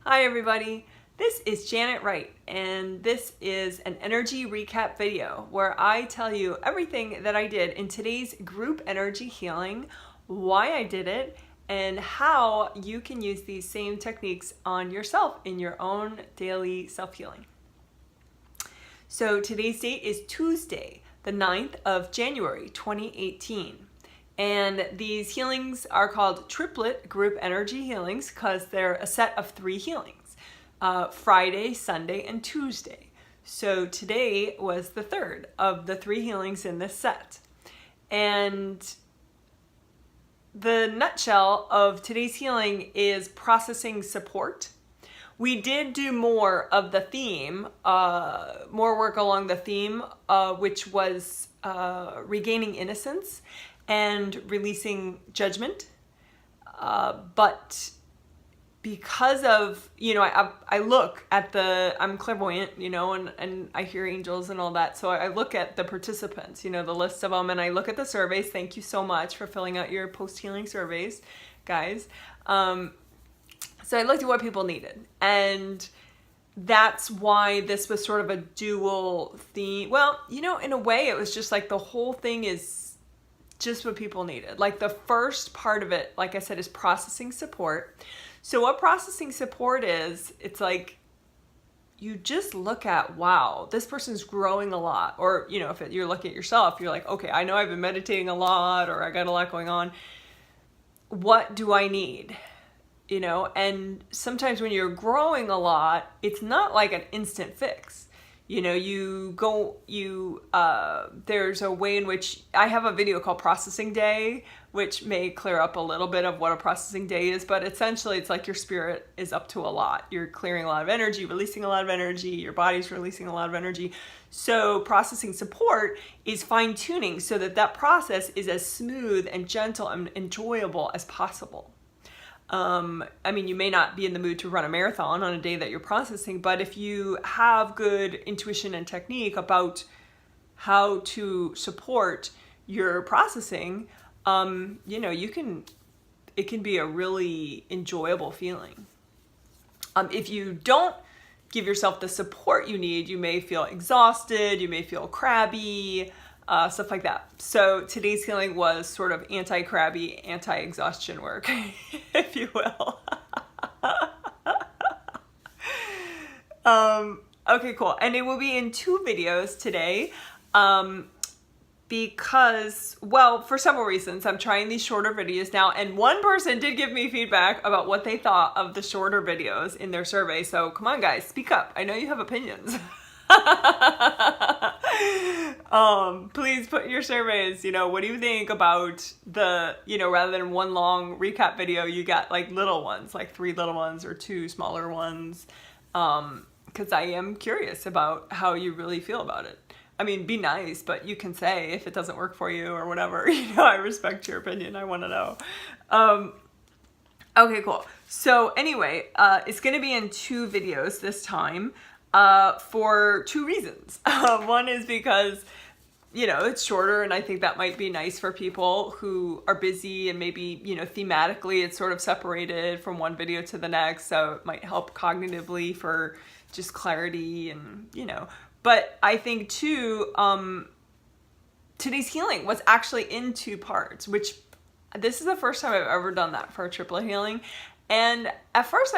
Hi everybody, this is Janet Wright and this is an energy recap video where I tell you everything that I did in today's group energy healing, why I did it, and how you can use these same techniques on yourself in your own daily self-healing. So today's date is Tuesday, the 9th of January, 2018. And these healings are called triplet group energy healings because they're a set of 3 healings, Friday, Sunday, and Tuesday. So today was the 3rd of the 3 healings in this set. And the nutshell of today's healing is processing support. We did do more of the theme, more work along the theme, which was regaining innocence and releasing judgment. But because of, I look at I'm clairvoyant, and I hear angels and all that. So I look at the participants, the list of them, and I look at the surveys. Thank you so much for filling out your post-healing surveys, guys. So I looked at what people needed, and that's why this was sort of a dual theme. Well, in a way, it was just like the whole thing is just what people needed. Like the first part of it, like I said, is processing support. So what processing support is, it's like you just look at, wow, this person's growing a lot. Or, if you're looking at yourself, you're like, okay, I know I've been meditating a lot, or I got a lot going on. What do I need? And sometimes when you're growing a lot, it's not like an instant fix. There's a way in which I have a video called Processing Day, which may clear up a little bit of what a processing day is, but essentially it's like your spirit is up to a lot. You're clearing a lot of energy, releasing a lot of energy, your body's releasing a lot of energy. So processing support is fine-tuning so that that process is as smooth and gentle and enjoyable as possible. You may not be in the mood to run a marathon on a day that you're processing, but if you have good intuition and technique about how to support your processing, it can be a really enjoyable feeling. If you don't give yourself the support you need, you may feel exhausted, you may feel crabby, stuff like that. So today's healing was sort of anti-crabby, anti-exhaustion work, if you will. Okay, cool. And it will be in 2 videos today because, well, for several reasons. I'm trying these shorter videos now, and one person did give me feedback about what they thought of the shorter videos in their survey. So come on, guys, speak up. I know you have opinions. Please put your surveys, what do you think about the, rather than one long recap video, you got like little ones, like 3 little ones or 2 smaller ones. Cause I am curious about how you really feel about it. Be nice, but you can say if it doesn't work for you or whatever, I respect your opinion. I want to know. Okay, cool. So anyway, it's going to be in 2 videos this time. For 2 reasons. One is because, it's shorter, and I think that might be nice for people who are busy and maybe, thematically it's sort of separated from one video to the next. So it might help cognitively for just clarity and, But I think too, today's healing was actually in 2 parts, which this is the first time I've ever done that for a triplet healing. And at first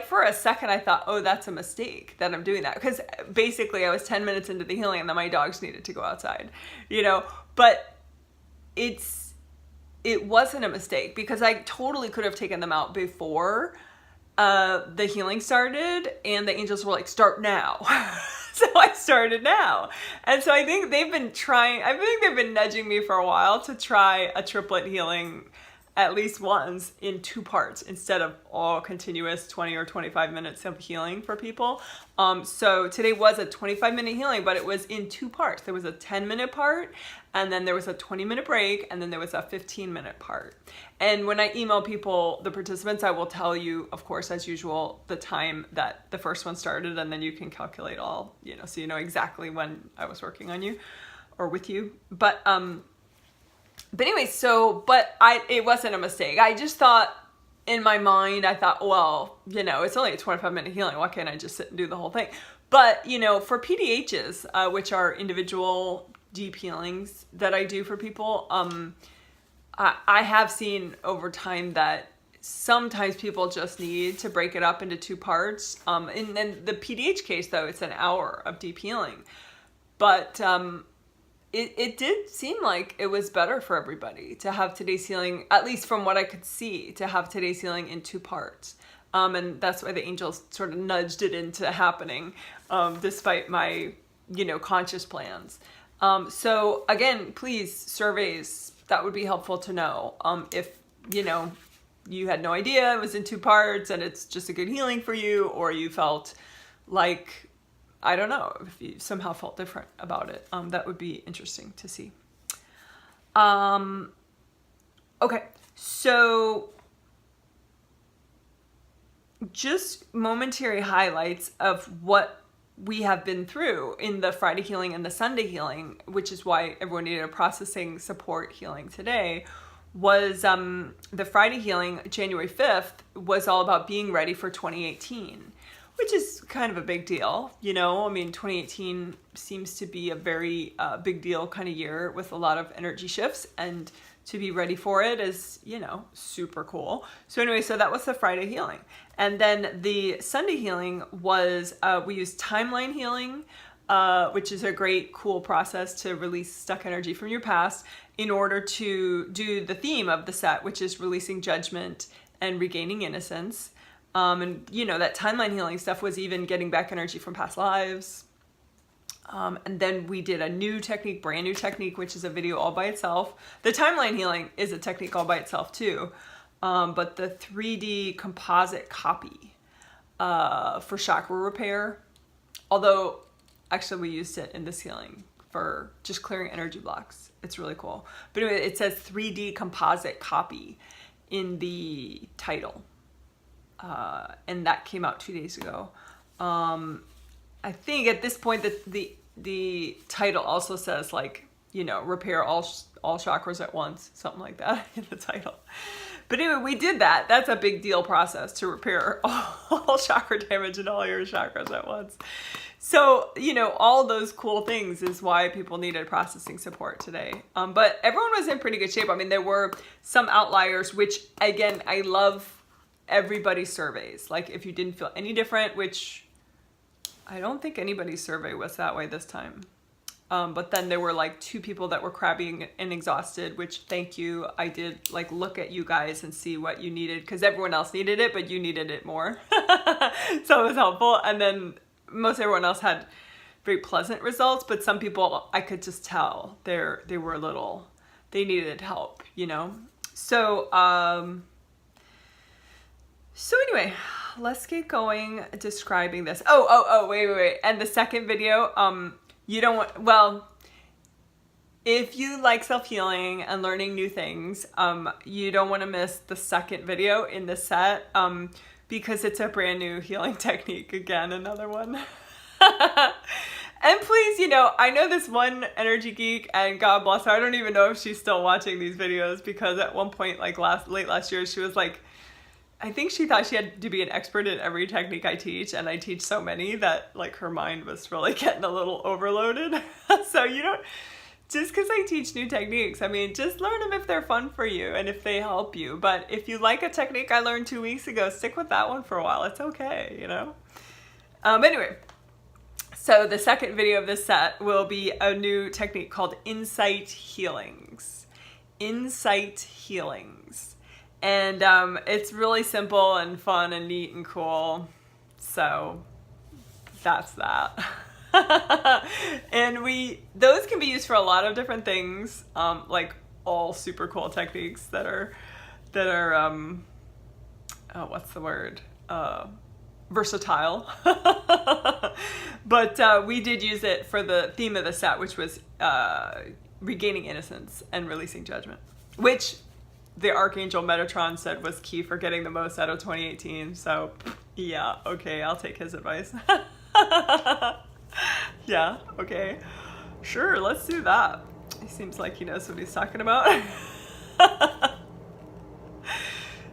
for a second, I thought, oh, that's a mistake that I'm doing that. Because basically I was 10 minutes into the healing and then my dogs needed to go outside, But it wasn't a mistake because I totally could have taken them out before the healing started, and the angels were like, start now. So I started now. And so I think they've been nudging me for a while to try a triplet healing at least once in 2 parts instead of all continuous 20 or 25 minutes of healing for people. So today was a 25-minute healing, but it was in 2 parts. There was a 10-minute part, and then there was a 20-minute break, and then there was a 15-minute part. And when I email people, the participants, I will tell you, of course, as usual, the time that the first one started, and then you can calculate all, so you know exactly when I was working on you or with you. But anyway, it wasn't a mistake. I just thought in my mind, I thought, well, you know, it's only a 25-minute healing. Why can't I just sit and do the whole thing? But, you know, for PDHs, which are individual deep healings that I do for people, I have seen over time that sometimes people just need to break it up into 2 parts. In the PDH case, though, it's an hour of deep healing. But it did seem like it was better for everybody to have today's healing, at least from what I could see, to have today's healing in 2 parts. And that's why the angels sort of nudged it into happening, despite my, you know, conscious plans. So again, please, surveys, that would be helpful to know. If, you know, you had no idea it was in 2 parts and it's just a good healing for you, or you felt like, I don't know, if you somehow felt different about it, that would be interesting to see. Okay, so just momentary highlights of what we have been through in the Friday healing and the Sunday healing, which is why everyone needed a processing support healing today, was the Friday healing, January 5th, was all about being ready for 2018, which is kind of a big deal. You know, I mean, 2018 seems to be a very big deal kind of year with a lot of energy shifts, and to be ready for it is, you know, super cool. So anyway, so that was the Friday healing. And then the Sunday healing was, we used timeline healing, which is a great, cool process to release stuck energy from your past in order to do the theme of the set, which is releasing judgment and regaining innocence. And, you know, that timeline healing stuff was even getting back energy from past lives. And then we did a new technique, brand new technique, which is a video all by itself. The timeline healing is a technique all by itself too. But the 3D composite copy for chakra repair, although actually we used it in this healing for just clearing energy blocks. It's really cool. But anyway, it says 3D composite copy in the title. And that came out 2 days ago. I think at this point that the title also says, like, you know, repair all chakras at once, something like that in the title. But anyway, we did that. That's a big deal process to repair all chakra damage in all your chakras at once. So, you know, all those cool things is why people needed processing support today. But everyone was in pretty good shape. I mean, there were some outliers, which again, I love everybody's surveys. Like if you didn't feel any different, which I don't think anybody's survey was that way this time. But then there were like 2 people that were crabby and exhausted, which thank you. I did like look at you guys and see what you needed, because everyone else needed it, but you needed it more. So it was helpful. And then most everyone else had very pleasant results, but some people I could just tell they were a little, they needed help, you know? So, so anyway, let's get going describing this. Oh, wait. And the second video, you don't want, well, if you like self-healing and learning new things, you don't want to miss the second video in the set, because it's a brand new healing technique. Again, another one. And please, you know, I know this one energy geek, and God bless her, I don't even know if she's still watching these videos, because at one point, like late last year, she was like, I think she thought she had to be an expert in every technique I teach, and I teach so many that like her mind was really getting a little overloaded. So you don't, just because I teach new techniques, I mean, just learn them if they're fun for you and if they help you. But if you like a technique I learned 2 weeks ago, stick with that one for a while. It's okay, you know? Anyway, so the second video of this set will be a new technique called Insight Healings. Insight Healings. And it's really simple and fun and neat and cool. So that's that. And those can be used for a lot of different things, like all super cool techniques that are what's the word? Versatile. But we did use it for the theme of the set, which was regaining innocence and releasing judgment, which the Archangel Metatron said was key for getting the most out of 2018. So yeah, okay, I'll take his advice. Yeah, okay. Sure, let's do that. He seems like he knows what he's talking about.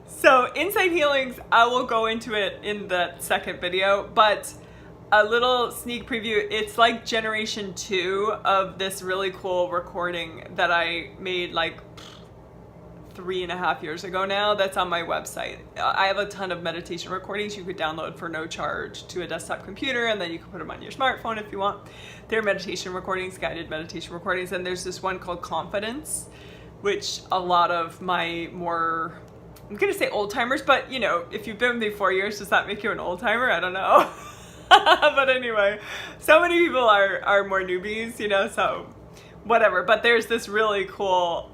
So insight healings, I will go into it in the second video, but a little sneak preview, it's like generation 2 of this really cool recording that I made like 3.5 years ago now. That's on my website. I have a ton of meditation recordings you could download for no charge to a desktop computer, and then you can put them on your smartphone if you want. They're meditation recordings, guided meditation recordings, and there's this one called Confidence, which a lot of my more, I'm gonna say old timers, but you know, if you've been with me 4 years, does that make you an old timer? I don't know. But anyway, so many people are more newbies, you know, so whatever. But there's this really cool,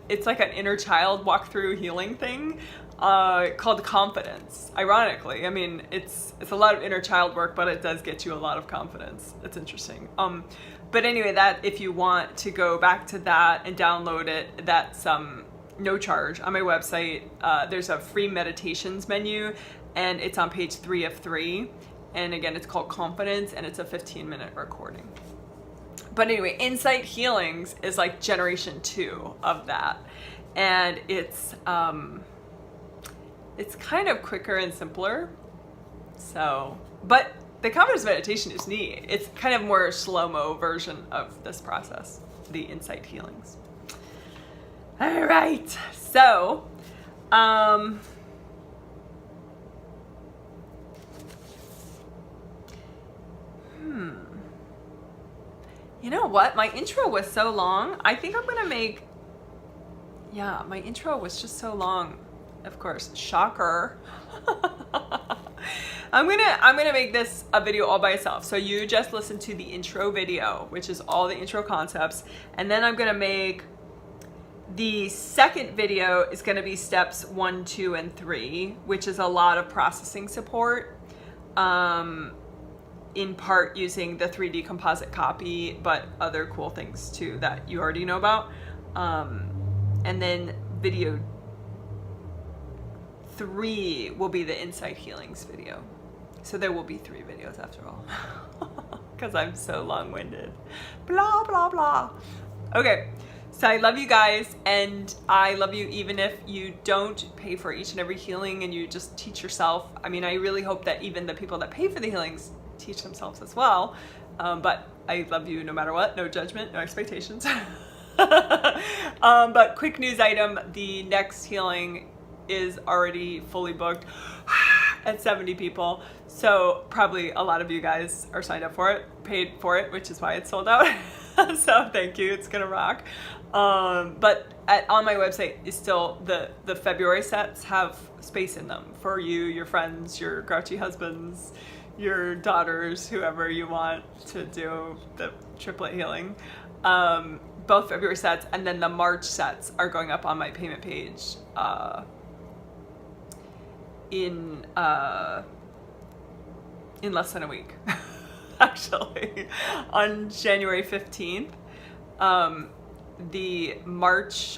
it's like an inner child walkthrough healing thing called Confidence. Ironically, I mean, it's a lot of inner child work, but it does get you a lot of confidence. It's interesting. But anyway, that if you want to go back to that and download it, that's no charge on my website. There's a free meditations menu, and it's on page 3 of 3. And again, it's called Confidence, and it's a 15-minute recording. But anyway, Insight Healings is like generation 2 of that. And it's kind of quicker and simpler. So, but the Confidence meditation is neat. It's kind of more slow-mo version of this process, the Insight Healings. All right, so, you know what? My intro was so long. I think I'm gonna make, yeah, my intro was just so long. Of course, shocker. I'm gonna make this a video all by itself. So you just listen to the intro video, which is all the intro concepts, and then I'm gonna make the second video is gonna be steps 1, 2, and 3, which is a lot of processing support. In part using the 3D composite copy, but other cool things too that you already know about. And then video 3 will be the Insight Healings video. So there will be 3 videos after all, because I'm so long-winded. Blah, blah, blah. Okay, so I love you guys, and I love you even if you don't pay for each and every healing and you just teach yourself. I mean, I really hope that even the people that pay for the healings teach themselves as well, but I love you no matter what. No judgment, no expectations. But quick news item, the next healing is already fully booked at 70 people, so probably a lot of you guys are signed up for it, paid for it, which is why it's sold out. So thank you, it's gonna rock. But on my website is still the February sets have space in them for you, your friends, your grouchy husbands, your daughters, whoever you want to do the triplet healing. Both February sets, and then the March sets are going up on my payment page in less than a week. Actually, on January 15th.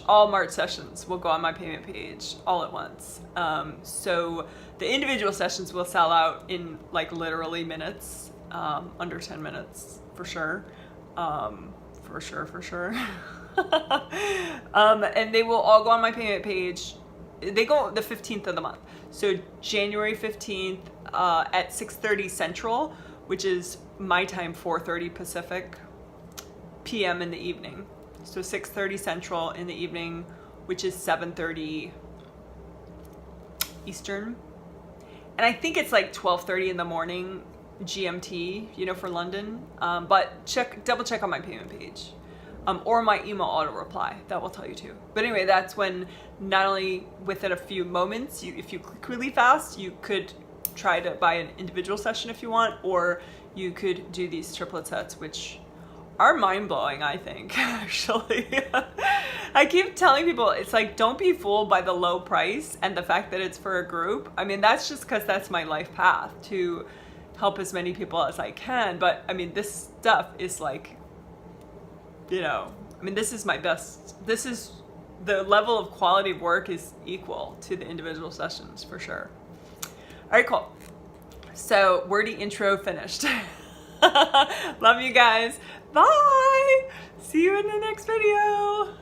All March sessions will go on my payment page all at once. So the individual sessions will sell out in like literally minutes, under 10 minutes for sure. For sure. And they will all go on my payment page. They go the 15th of the month. So January 15th at 6:30 Central, which is my time, 4:30 Pacific PM in the evening. So 6:30 Central in the evening, which is 7:30 Eastern. And I think it's like 12:30 in the morning GMT, you know, for London. But double check on my payment page. Or my email auto reply, that will tell you too. But anyway, that's when not only within a few moments, if you click really fast, you could try to buy an individual session if you want, or you could do these triplet sets, which are mind-blowing, I think, actually. I keep telling people, it's like, don't be fooled by the low price and the fact that it's for a group. I mean, that's just because that's my life path, to help as many people as I can. But I mean, this stuff is like, you know, I mean, this is my best. This is the level of quality of work is equal to the individual sessions for sure. All right, cool. So wordy intro finished. Love you guys. Bye. See you in the next video.